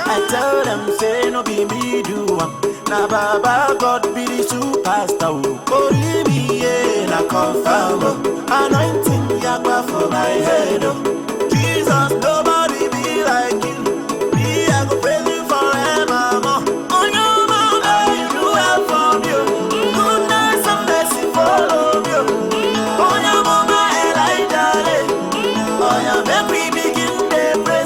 I tell them, say no be me do na Baba God be the superstar. Only me, yeah, na confirm. Anointing Yagba for my head. Jesus, nobody be like you. Me, I go praise you forevermore. On your mama, you do help from you. Goodness and mercy follow you. On your mama, Elijah. Oh, yeah, make we begin the praise.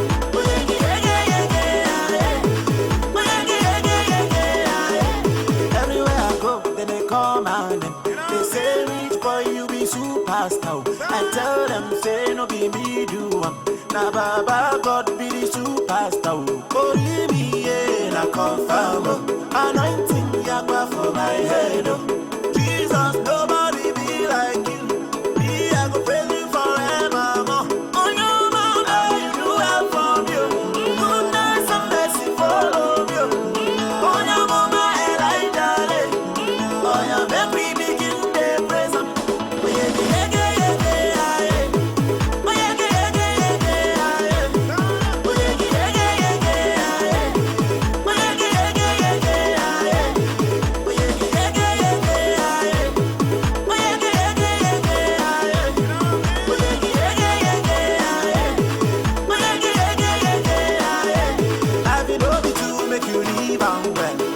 Oh yeah, yeah, yeah, yeah, yeah. Oh yeah, yeah, yeah, yeah, yeah. Everywhere I go, then they call my name. They say, "Rich boy, you be superstar." I tell them, say, no be me do am. Na Baba God be the superstar. Oh, me, yeah, na confirm. Anointing yakwa for my head. Jesus, nobody be like you. Me, I go praise you forevermore. Oh, your mama, you do help from you. Goodness and mercy follow you. Oh, your mama, Elijah. Oh, yeah, make me begin the praise. Oh, yeah, yeah, yeah, yeah, yeah. Oh, yeah, yeah, yeah, yeah, yeah. Oh, yeah, yeah, yeah, yeah, yeah. Oh, yeah, yeah, yeah, yeah, yeah. Oh, yeah, yeah, yeah, yeah, yeah. Oh, yeah, yeah, yeah, yeah, yeah. Oh, yeah, yeah, yeah, yeah, yeah. Oh, yeah, yeah, yeah, yeah, yeah. I feel love you to make you live and well.